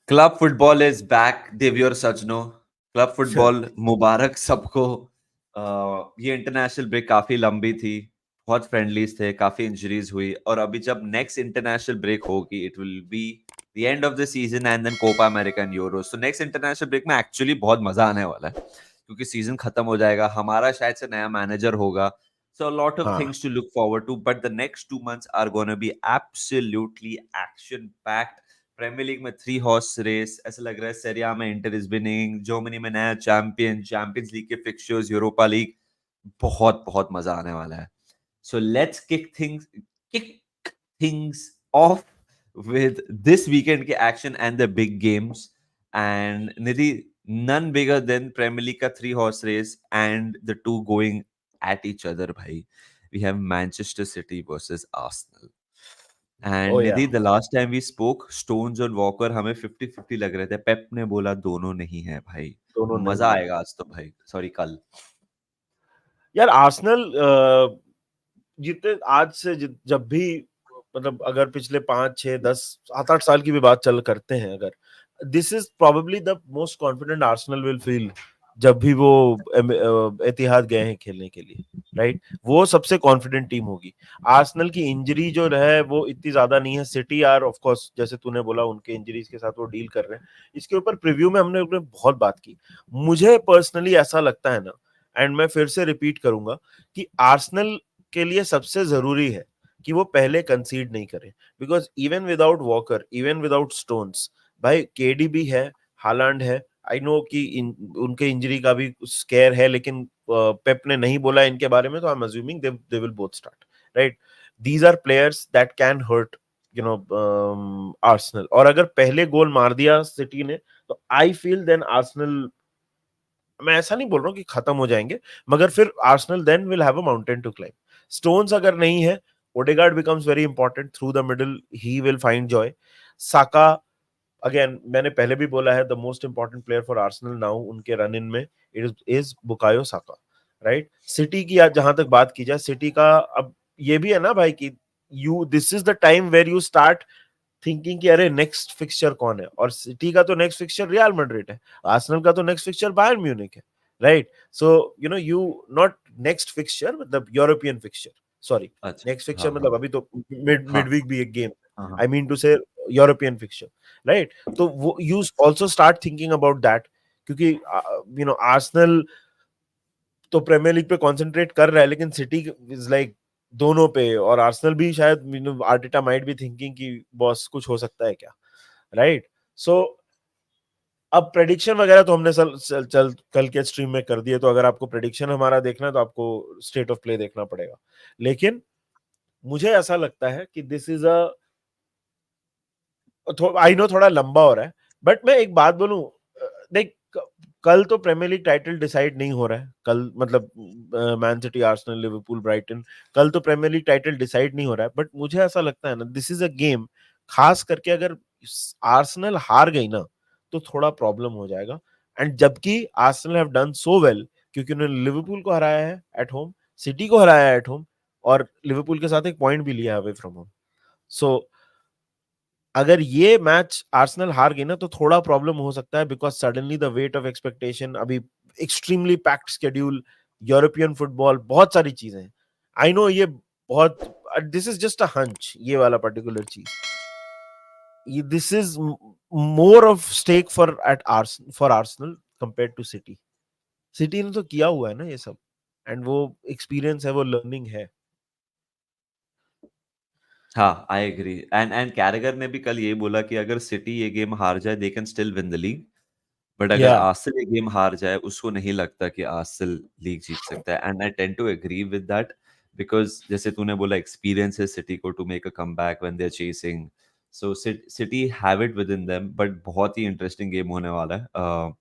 Club football is back, देवियर सजनो। Club football मुबारक सबको। ये इंटरनेशनल ब्रेक काफी लंबी थी, बहुत फ्रेंडलीज थे, काफी इंजरीज हुई, और अभी जब नेक्स्ट इंटरनेशनल ब्रेक होगी it will be the end of the season and then Copa America and Euros. तो नेक्स्ट इंटरनेशनल ब्रेक में एक्चुअली बहुत मजा आने वाला है, क्योंकि सीजन खत्म हो जाएगा, हमारा शायद से नया मैनेजर होगा, so a lot of हाँ things to look forward to, but the next 2 months are going to be absolutely action packed। Premier league में 3 हॉर्स रेस, ऐसा लग रहा है सेरिया में इंटर इज विनिंग, जर्मनी में नया चैंपियन, चैंपियंस लीग के फिक्सचर्स, यूरोपा लीग, बहुत बहुत मजा आने वाला है। So let's kick things of with this weekend के action and the big games, and Nidhi, none bigger than Premier League का 3 horse race and the two going at each other bhai। We have Manchester City versus Arsenal, O and या Nidhi, the last time we spoke Stones और Walker हमें 50-50 लग रहे थे, पेप ने बोला दोनों नहीं है भाई। दोनों मजा नहीं है आएगा आज तो भाई, सॉरी कल। यार। आर्सेनल जितने आज से जब भी मतलब अगर पिछले 5 6 10 7 8 साल की भी बात चल करते हैं, अगर this is probably the most confident Arsenal will feel जब भी वो एतिहाद गए हैं खेलने के लिए, राइट? वो सबसे कॉन्फिडेंट टीम होगी। आर्सेनल की इंजरी जो है वो इतनी ज्यादा नहीं है। सिटी यार ऑफ कोर्स जैसे तूने बोला उनके इंजरीज के साथ वो डील कर रहे हैं, इसके ऊपर प्रीव्यू में हमने बहुत बात की। मुझे पर्सनली ऐसा लगता है ना, एंड मैं फिर से रिपीट करूंगा कि आर्सेनल के लिए सबसे जरूरी है कि वो पहले कंसीड नहीं करे, because even without walker, even without stones, भाई केडीबी है, हालैंड है। आई नो कि उनके इंजरी का भी स्केयर है, लेकिन पेप ने नहीं बोला इनके बारे में, तो I am assuming they will both start, right? These are players that can hurt you know Arsenal. और अगर पहले गोल मार दिया सिटी ने, तो आई फील देन आर्सेनल, मैं ऐसा नहीं बोल रहा हूँ कि खत्म हो जाएंगे, मगर फिर Arsenal then will have a mountain to climb. Stones अगर नहीं है, Odegaard becomes very important through the middle, he will find joy. Saka, again मैंने पहले भी बोला है, the most important player for Arsenal now उनके रन इन में is Bukayo Saka, right? City की आज जहां तक बात की जाए, सिटी का अब ये भी है ना भाई कि you this is the time where you start thinking कि अरे नेक्स्ट फिक्सचर कौन है, और सिटी का तो नेक्स्ट फिक्सचर रियल मैड्रिड है, आर्सेनल का तो नेक्स्ट फिक्सचर बायर्न म्यूनिख है, right? So you not next fixture मतलब यूरोपियन फिक्सचर, सॉरी, अच्छा, नेक्स्ट फिक्सचर हाँ मतलब हाँ अभी तो मिड हाँ मिडवीक भी एक गेम, हाँ हाँ। आई मीन टू से यूरोपियन फिक्सचर, राइट? तो वो you also start thinking about that, क्योंकि आर्सेनल तो प्रीमियर लीग पे कंसंट्रेट कर रहा है, लेकिन सिटी इज लाइक दोनों पे, और आर्सेनल भी शायद आर्टेटा माइट बी थिंकिंग कि बॉस कुछ हो सकता है क्या, राइट? सो अब प्रेडिक्शन वगैरह तो हमने चल कल के स्ट्रीम में कर दिए, तो अगर आपको प्रेडिक्शन हमारा देखना है तो आपको स्टेट ऑफ प्ले देखना पड़ेगा। लेकिन मुझे ऐसा लगता है कि this is a, I know थोड़ा लंबा हो रहा है, बट मैं एक बात बोलूं, देख, कल तो प्रीमियर लीग टाइटल डिसाइड नहीं हो रहा है, कल मतलब Man City, Arsenal, Liverpool, Brighton, कल तो प्रीमियर लीग टाइटल डिसाइड नहीं हो रहा है, बट मुझे ऐसा लगता है ना, दिस इज अ गेम, खास करके अगर आर्सेनल हार गई ना तो थोड़ा प्रॉब्लम हो जाएगा। एंड जबकि Arsenal have done so well, क्योंकि उन्होंने लिवरपूल को हराया है एट होम, सिटी को हराया है एट होम, और लिवरपूल के साथ एक पॉइंट भी लिया अवे फ्रॉम होम। सो अगर ये मैच आर्सेनल हार गई ना तो थोड़ा प्रॉब्लम हो सकता है, because suddenly the weight of expectation, अभी extremely packed schedule, European football, बहुत सारी चीजें। आई नो ये बहुत, this is just a hunch, ये वाला पर्टिकुलर चीज, this is more of stake for Arsenal compare to City. City ने तो किया हुआ है ना ये सब, एंड वो एक्सपीरियंस है, वो लर्निंग है। हाँ, आई एग्री, एंड कैरेगर ने भी कल ये बोला कि अगर सिटी ये गेम हार जाए they can still win the league, but अगर Yeah. आर्सेनल ये गेम हार जाए उसको नहीं लगता कि आर्सेनल लीग जीत सकता है, and I tend to agree with that because जैसे तूने बोला एक्सपीरियंस है सिटी को to make a comeback when they are chasing, so City have it within them, but बहुत ही इंटरेस्टिंग गेम होने वाला है।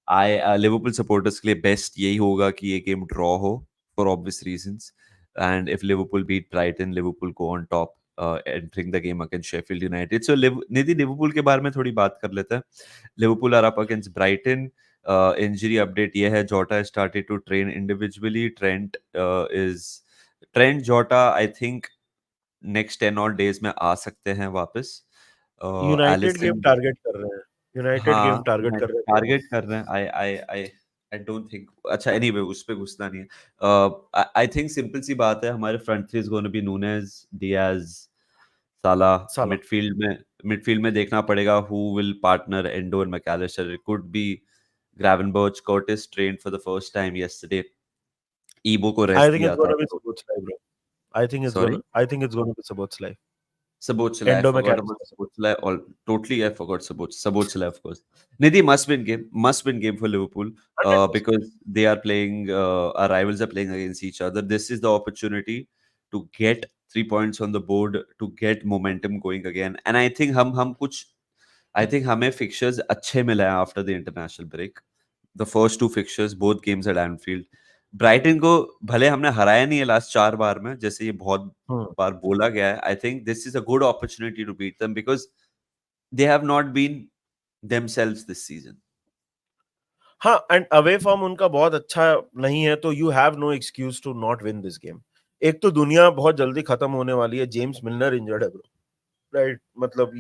आई लिवरपूल सपोर्टर्स के लिए बेस्ट यही होगा कि ये गेम ड्रॉ हो for obvious reasons, and if Liverpool beat Brighton, Liverpool को on top entering the game against Sheffield United. So Nidhi Liverpool के बारे में थोड़ी बात कर लेते हैं। Liverpool are up against Brighton. Injury update ये है, Jota started to train individually, Trent Jota I think next 10 और डेज में आ सकते हैं वापस। यूनाइटेड गेम एलिसन, टारगेट कर रहे हैं, यूनाइटेड हाँ, गेम टारगेट कर रहे हैं दोनों। टारगेट कर रहे हैं। आई डोंट थिंक, अच्छा एनीवे उस पे घुसना नहीं है। आई थिंक सिंपल सी बात है, हमारे front three is gonna be Nunez, Diaz, Salah. Salah. Midfield में देखना पड़ेगा who will partner Endo and Mac Allister. It could be Gravenberch, Curtis trained for the first time yesterday, Ibou को I rest think दिया it's था gonna be तो। Szoboszlai bro. Sorry, I think it's gonna be Szoboszlai. Sabotchai, I Endo forgot about Mac Allister. Sabotchai. All totally, I forgot Sabotchai, of course. Nidhi must win game for Liverpool, 100%। because they are playing. Our rivals are playing against each other. This is the opportunity to get 3 points on the board, to get momentum going again. And I think हम कुछ, I think हमें fixtures अच्छे मिले हैं after the international break. The first two fixtures, both games at Anfield. Brighton को भले हमने हराया नहीं है लास्ट 4 बार में, जैसे ये बहुत हम्म। बार बोला गया है, I think this is a good opportunity to beat them because they have not been themselves this season. हाँ, एंड अवे फॉर्म उनका बहुत अच्छा नहीं है, तो you have no excuse to not win this game. एक तो दुनिया बहुत जल्दी खत्म होने वाली है, जेम्स मिलनर इंजर्ड है ब्रो, राइट? मतलब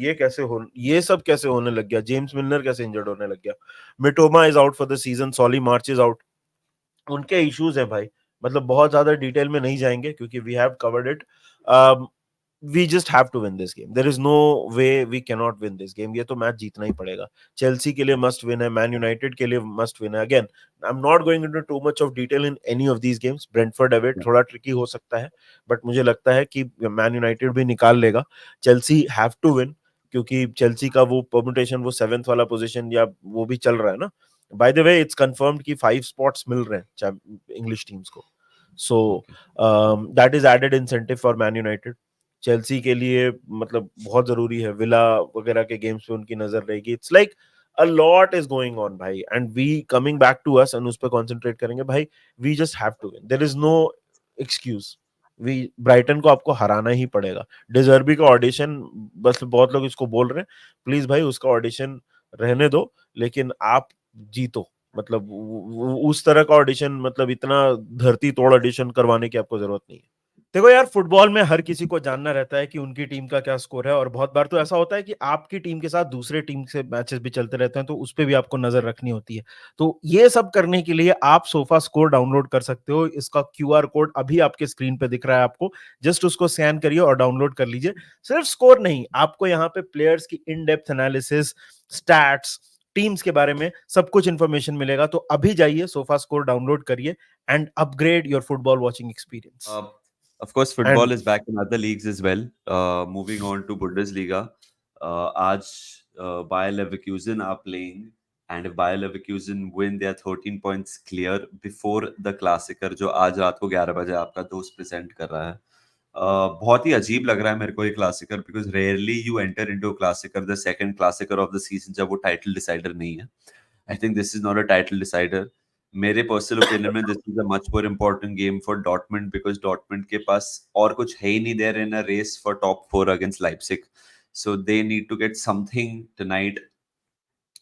ये सब कैसे होने लग गया? जेम्स मिलनर कैसे इंजर्ड होने लग गया? Mitoma is out for the season, Solly March is out. उनके इश्यूज हैं भाई, मतलब बहुत ज्यादा डिटेल में नहीं जाएंगे क्योंकि we have covered it. We just have to win this game, there is no way we can not win this game. ये तो मैच जीतना ही पड़ेगा। चेल्सी के लिए मस्ट विन है, मैन यूनाइटेड के लिए मस्ट विन है। Again I am not going into too much of detail in any of these games. Brentford away थोड़ा ट्रिकी हो सकता है, बट मुझे लगता है कि मैन यूनाइटेड भी निकाल लेगा। चेल्सी हैव टू विन, क्योंकि चेल्सी का वो परमुटेशन, वो 7th वाला पोजीशन या वो भी चल रहा है ना। By the way it's confirmed कि 5 स्पॉट्स मिल रहे हैं इंग्लिश टीम्स को, so that is added incentive for Man United. Chelsea के लिए मतलब बहुत जरूरी है, विला वगैरह के गेम्स पे उनकी नजर रहेगी। It's like a lot is going on भाई, and we coming back to us and उस पे कंसंट्रेट करेंगे भाई। We just have to win, there is no excuse. We Brighton को आपको हराना ही पड़ेगा। डिजर्बी का ऑडिशन, बस बहुत लोग इसको बोल रहे हैं, प्लीज भाई उसका ऑडिशन रहने दो, लेकिन आप जीतो। मतलब उस तरह का ऑडिशन, मतलब इतना धरती तोड़ ऑडिशन करवाने की आपको जरूरत नहीं है। देखो यार, फुटबॉल में हर किसी को जानना रहता है कि उनकी टीम का क्या स्कोर है, और बहुत बार तो ऐसा होता है कि आपकी टीम के साथ दूसरे टीम से मैचेस भी चलते रहते हैं, तो उस पर भी आपको नजर रखनी होती है। तो ये सब करने के लिए आप सोफा स्कोर डाउनलोड कर सकते हो। इसका क्यूआर कोड अभी आपके स्क्रीन पे दिख रहा है आपको, जस्ट उसको स्कैन करिए और डाउनलोड कर लीजिए। सिर्फ स्कोर नहीं, आपको यहाँ पे प्लेयर्स की in depth analysis, stats, teams के बारे में सब कुछ इंफॉर्मेशन मिलेगा। तो अभी जाइए, सोफा स्कोर डाउनलोड करिए and upgrade your football watching experience. Of course, and football is back in other leagues as well. Moving on to Bundesliga. आज Bayer Leverkusen are playing, and if Bayer Leverkusen win, they are 13 points clear before the Klassiker, जो आज रात को 11 बजे आपका दोस्त present कर रहा है। बहुत ही अजीब लग रहा है मेरे को ये Klassiker, because rarely you enter into Klassiker, the second Klassiker of the season, जब वो टाइटल डिसाइडर नहीं है। I think this is not a title decider. मेरे पर्सनल ओपिनियन में this is a much more important game for Dortmund, because Dortmund के पास और कुछ है ही नहीं, they're in a race for top 4 against Leipzig, so they need to get something tonight.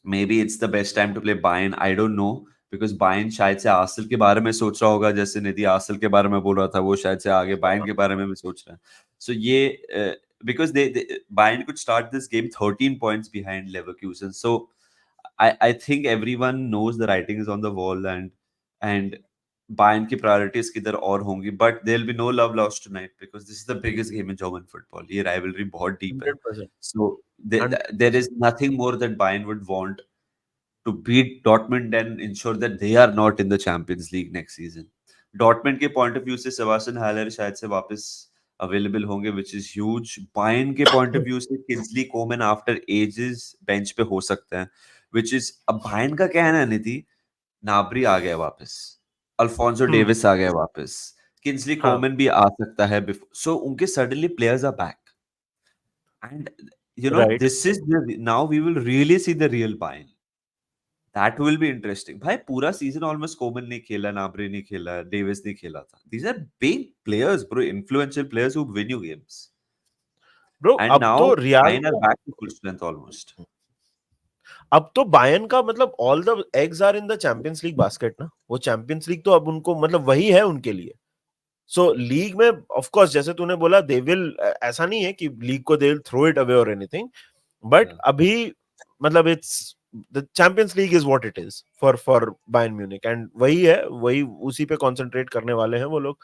maybe it's the best time to play Bayern, I don't know, because Bayern शायद से Arsenal के बारे में सोच रहा होगा, जैसे निधि आर्सेनल के बारे में बोल रहा था, वो शायद से आगे बायर्न के बारे में भी सोच रहा है। So ये because they Bayern could start this game 13 points behind Leverkusen, so I think everyone knows the writing is on the wall, and Bayern की priorities किधर और होंगी, but there will be no love lost tonight because this is the biggest game in German football. ये rivalry बहुत deep है, 100%। so there is nothing more that Bayern would want to beat Dortmund and ensure that they are not in the Champions League next season. Dortmund के point of view से Sebastian hauler शायद से वापस available होंगे, which is huge. Bayern के point of view से Kingsley Coman after ages bench पे हो सकते हैं, which is अब बायर्न का क्या है ना निधि, नाब्री आ गया वापस, अल्फोंसो डेविस आ गया वापस, किंग्सली हाँ कोमन भी आ सकता है, सो उनके suddenly players are back and right this is now we will really see the real Bayern. That will be interesting. भाई पूरा सीजन ऑलमोस्ट कोमन नहीं खेला, नाब्री नहीं खेला, डेविस नहीं खेला था. These are big players, bro, influential players who win you games. Bro. And अब now तो riyal Bayern are back to full strength almost. अब तो बायर्न का मतलब all the eggs are in the Champions League basket ना। वो champions league तो अब उनको मतलब वही है उनके लिए। सो लीग में ऑफ कोर्स जैसे तूने बोला दे विल, ऐसा नहीं है कि लीग को they will throw it away और एनीथिंग, बट अभी मतलब it's the Champions League is what it is for Bayern Munich, and वही है, वही उसी पे कंसंट्रेट करने वाले हैं वो लोग।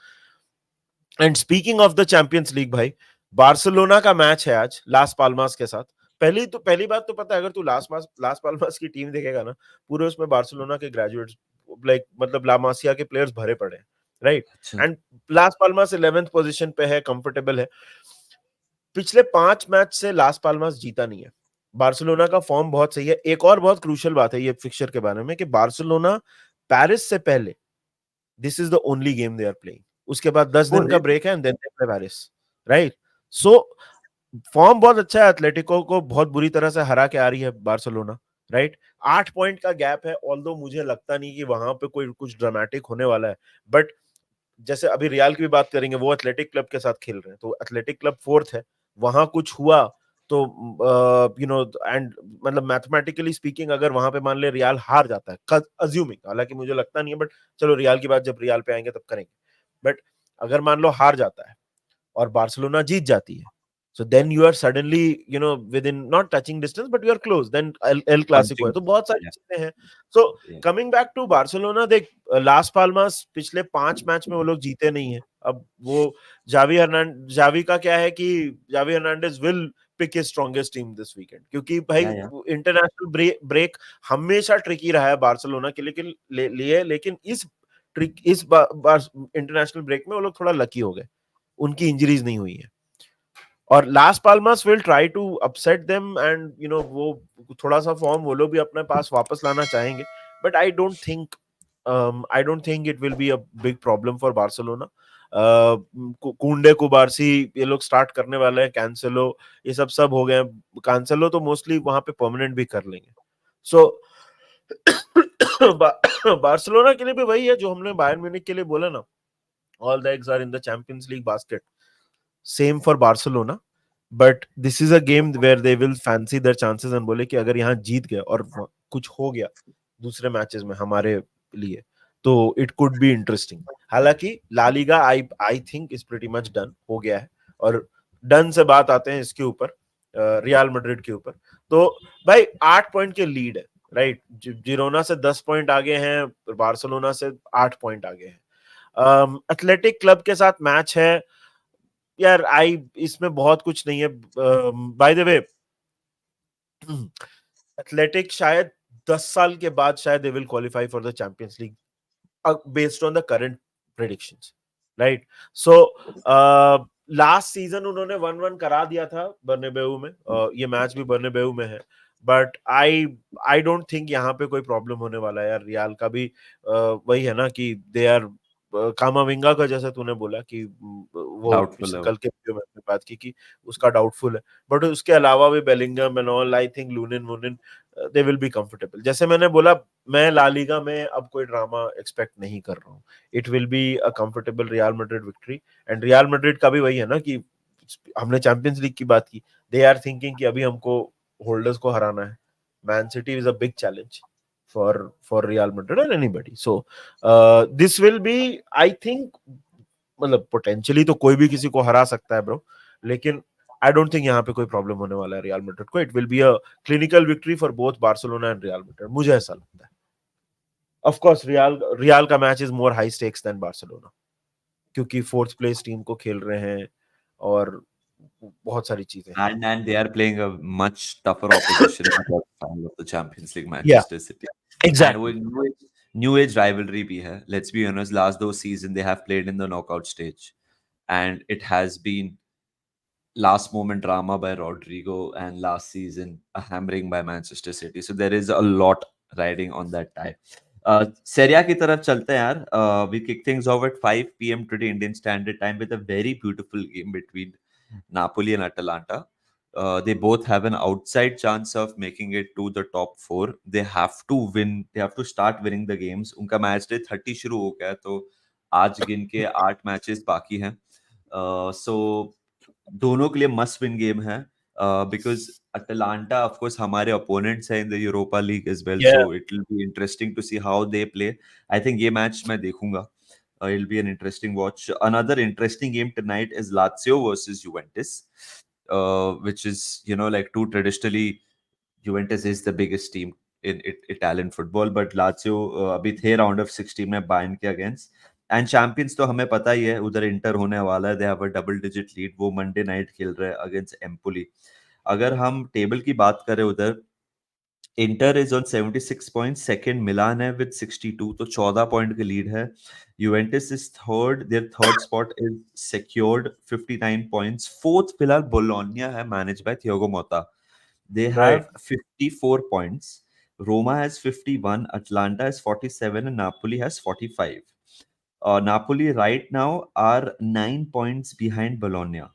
And speaking of the Champions league भाई, बार्सिलोना का मैच है आज लास पाल्मास के साथ। पहली बात तो पता है, अगर तू लास पाल्मास की टीम देखेगा ना, पूरे उसमें बार्सिलोना के ग्रेजुएट्स लाइक मतलब ला मासिया के प्लेयर्स भरे पड़े हैं, राइट। अच्छा. एंड लास पाल्मास 11th पोजीशन पे है, कंफर्टेबल है। पिछले 5 मैच से लास पाल्मास जीता नहीं है। बार्सिलोना का फॉर्म बहुत सही है। एक और बहुत क्रूशियल बात है ये फिक्सचर के बारे में कि बार्सिलोना पेरिस से पहले this is the only game they are playing. उसके बाद 10 Oh, दिन का really? ब्रेक है and then they play Paris, right. So form बहुत अच्छा है, एथलेटिको को बहुत बुरी तरह से हरा के आ रही है बार्सिलोना, राइट। 8 पॉइंट का गैप है, ऑल्दो मुझे लगता नहीं कि वहां पे कोई कुछ ड्रामेटिक होने वाला है, बट जैसे अभी रियाल की भी बात करेंगे, वो एथलेटिक क्लब के साथ खेल रहे हैं, तो एथलेटिक क्लब 4th है, वहां कुछ हुआ तो एंड मतलब मैथमेटिकली स्पीकिंग अगर वहां पे मान ले रियाल हार जाता है, अज्यूमिंग, हालांकि मुझे लगता नहीं है, बट चलो रियाल की बात जब रियाल पे आएंगे तब करेंगे, बट अगर मान लो हार जाता है और बार्सिलोना जीत जाती है, so then you are suddenly within not touching distance but you are close, then El Clasico है, Punching. तो बहुत सारी Yeah, चीजें हैं। so yeah. coming back to Barcelona, देख लास पाल्मास पिछले 5 मैच में वो लोग जीते नहीं है। अब वो जावी का क्या है कि Xavi Hernandez will pick his strongest team this weekend, क्योंकि भाई Yeah, yeah. इंटरनेशनल ब्रेक हमेशा ट्रिकी रहा है बार्सिलोना के लिए, लेकिन इस इंटरनेशनल ब्रेक में वो लोग थोड़ा लकी हो गए, उनकी इंजरीज नहीं हुई है। और Las Palmas will try to upset them and वो थोड़ा सा फॉर्म वो लोग भी अपने पास वापस लाना चाहेंगे, but I don't think it will be a big problem for Barcelona. कुंडे कुबारसी ये लोग स्टार्ट करने वाले हैं, कैंसेलो ये सब हो गए। कैंसेलो तो मोस्टली वहां पे परमानेंट भी कर लेंगे। सो बार्सिलोना के लिए भी वही है जो हमने बायर्न म्यूनिख के लिए बोला ना, all the eggs are in the Champions League basket, same for Barcelona. But this is a game where they will fancy their chances and बोले कि अगर यहाँ जीत गए और कुछ हो गया दूसरे मैचेस में हमारे लिए, तो इट कुड बी इंटरेस्टिंग। हालांकि La Liga I think is pretty much done हो गया है, और डन से बात आते हैं इसके ऊपर, रियल मैड्रिड के ऊपर। तो भाई 8 पॉइंट के लीड है, राइट। जिरोना से 10 पॉइंट आगे हैं, बार्सिलोना से 8 पॉइंट आगे हैं। एथलेटिक क्लब के साथ मैच है यार, इसमें बहुत कुछ नहीं है। बाय द वे एथलेटिक शायद 10 साल के बाद शायद they will qualify for the Champions league based on the current predictions, right. So last season उन्होंने 1-1 करा दिया था बर्नाब्यू में, ये मैच भी बर्नाब्यू में है, बट आई डोंट थिंक यहाँ पे कोई प्रॉब्लम होने वाला है यार। रियाल का भी वही है ना कि दे आर कामाविंगा का, जैसे तूने बोला कि वो Doubtful है वो. कल के वीडियो में हमने बात की कि उसका डाउटफुल है, बट उसके अलावा भी Bellingham and all, I think Lunin वुनिन दे विल बी कंफर्टेबल। जैसे मैंने बोला, मैं ला लीगा में अब कोई ड्रामा एक्सपेक्ट नहीं कर रहा हूँ। It will be a comfortable real Madrid victory. And Real Madrid का भी वही है ना कि हमने चैंपियंस लीग की बात की, दे आर थिंकिंग कि अभी हमको होल्डर्स को हराना है। Man City is a big challenge for Real Madrid और anybody. So this will be, I think, मतलब पोटेंशियली तो कोई भी किसी को हरा सकता है ब्रो, लेकिन आई डोंट थिंक यहाँ पे कोई प्रॉब्लम होने वाला है रियल मैड्रिड को। It will be a clinical victory for both Barcelona and Real Madrid, मुझे ऐसा लगता है। ऑफ कोर्स रियल का match is more high stakes than Barcelona, क्योंकि 4th प्लेस टीम को खेल रहे हैं और बहुत सारी चीजें हैं। And they are playing a much tougher opposition in the final of the Champions League, या Manchester City. And वो एग्जैक्टली। new age rivalry भी है. Let's be honest, last 2 seasons they have played in the knockout stage, and it has been last moment drama by Rodrigo, and last season a hammering by Manchester City. So there is a lot riding on that tie. Serie A की तरफ चलते हैं यार. We kick things off at 5 p.m. today Indian Standard Time with a very beautiful game between Napoli and Atalanta. They both have an outside chance of making it to the top 4. They have to win. They have to start winning the games. उनका match day 30 शुरू हो गया है, तो आज गिन के 8 matches बाकी हैं. So दोनों के लिए मस्ट विन गेम है, बिकॉज अटलांटा ऑफ कोर्स हमारे ओपोनेंट्स हैं in the Europa League as well, Yeah. So it will be interesting to see how they play. I think ये मैच मैं देखूंगा. It will be an interesting watch. Another interesting game tonight is Lazio versus Juventus, which is, you know, like two traditionally, Juventus is the biggest team in Italian football, but Lazio अभी थे round of 16 में Bayern के against. And champions तो हमें पता ही है, उधर inter होने वाला है. They have a double digit lead. वो मंडे नाइट खेल रहे हैं अगेंस्ट एम्पोली. अगर हम टेबल की बात करें, उधर Inter is on 76 points, second Milan है विद 62, तो 14 पॉइंट की लीड है. Juventus is third, their third spot is secured 59 points. Fourth फिलहाल बोलोनिया है, manage by Thiago Motta. They Right. have 54 points. Roma has 51, Atlanta has 47, and Napoli has 45. Napoli right now are 9 points behind Bologna.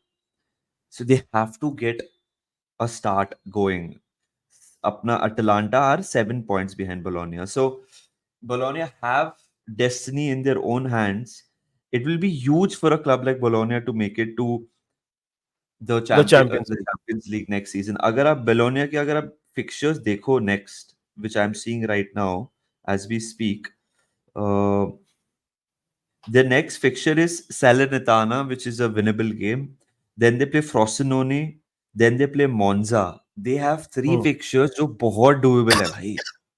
So they have to get a start going. Apna Atalanta are 7 points behind Bologna. So Bologna have destiny in their own hands. It will be huge for a club like Bologna to make it to the The Champions League. Champions League next season. अगर आप बेलोनिया के अगर आप fixtures देखो next, which I'm seeing right now as we speak, uh, their next fixture is Salernitana, which is a winnable game. Then they play Frosinone. Then they play Monza. They have 3 fixtures जो बहुत doable है भाई.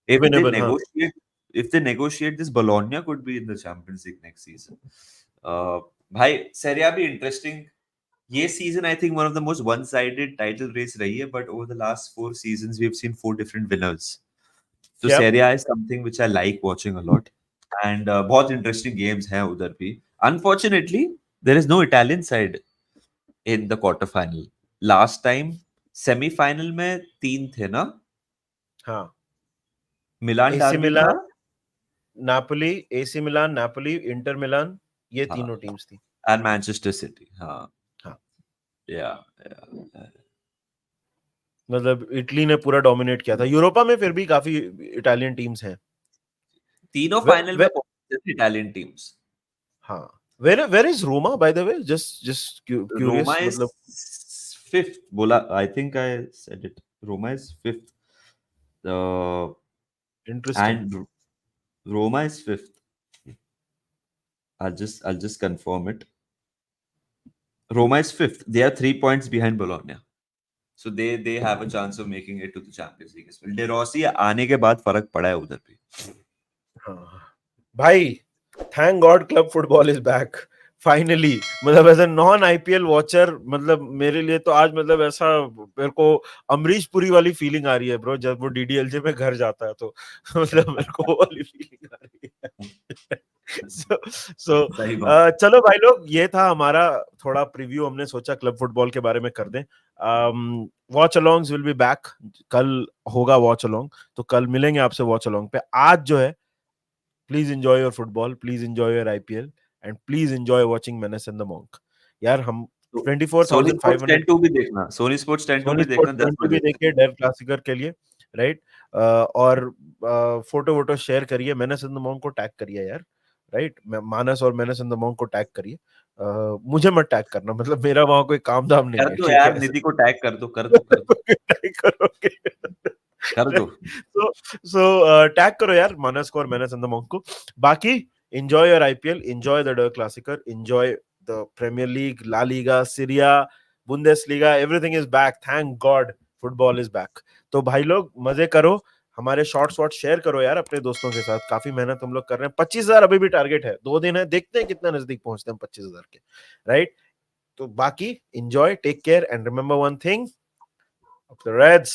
If they Winnable, हाँ. negotiate this, Bologna could be in the Champions League next season. भाई Serie A भी interesting. ये season I think one of the most one-sided title race रही है, but over the last 4 seasons we've seen 4 different winners. So Yep. Serie A is something which I like watching a lot, and बहुत interesting games हैं उधर भी. Unfortunately, there is no Italian side in the quarter final. Last time semi-final में 3 थे ना? हाँ. मिलान AC Derby Milan, था, Napoli, AC Milan, Napoli, Inter Milan, ये हाँ, तीनों टीम्स थी. and Manchester City. हाँ, हाँ. yeah. मतलब इटली ने पूरा डोमिनेट किया था. यूरोपा में फिर भी काफी इटालियन टीम्स हैं. तीनों फाइनल में पहुंचे थे इटालियन टीम्स. हाँ. Where is Roma, by the way? Just curious. Roma is मतलब 5th. बोला, I think I said it. Roma is 5th. interesting. And Roma is 5th. I'll just confirm it. Roma is 5th. They are 3 points behind Bologna. So they have a chance of making it to the Champions League as well. De Rossi आने के बाद फर्क पड़ा है उधर भी. हाँ. भाई, thank God club football is back. Finally, मतलब as a non IPL watcher, मतलब मेरे लिए तो आज मतलब ऐसा मेरे को अमरीश पुरी वाली फीलिंग आ रही है ब्रो, जब वो डीडीएलजे में घर जाता है तो मतलब मेरे को वो वाली फीलिंग आ रही है. चलो भाई लोग, ये था हमारा थोड़ा प्रीव्यू. हमने सोचा क्लब फुटबॉल के बारे में कर दें. Watchalongs will be back. कल होगा वॉच अलोंग, तो कल मिलेंगे आपसे वॉच अलोंग पे. आज जो है, please enjoy your football, please enjoy your IPL, and please enjoy watching menace and the monk. यार हम 24,500 भी देखना, सोनी स्पोर्ट्स 10 भी देखना 10 भी देखिए डेर क्लासिकर के लिए, राइट. और फोटो वोटो शेयर करिए, मेनेस एंड द मॉन्क को टैग करिए यार, राइट. मानस और मेनेस एंड द मॉन्क को टैग करिए. मुझे मत टैग करना, मतलब मेरा वहां कोई काम धाम नहीं है. कर दो यार, निधि को टैग कर दो. टैग करोगे कर दो. सो टैग करो यार मानस को और मेनेस एंड द मॉन्क को. बाकी enjoy your IPL, enjoy the Der Klassiker, enjoy the Premier League, La Liga, Serie A, Bundesliga, everything is back. Thank God football is back. तो भाई लोग मजे करो, हमारे शॉर्ट्स वॉट शेयर करो यार अपने दोस्तों के साथ. काफी मेहनत हम लोग कर रहे हैं. 25,000 अभी भी टारगेट है, 2 दिन है, देखते हैं कितना नजदीक पहुंचते हैं 25,000 के, राइट. तो बाकी enjoy, take care and remember one thing, of the Reds.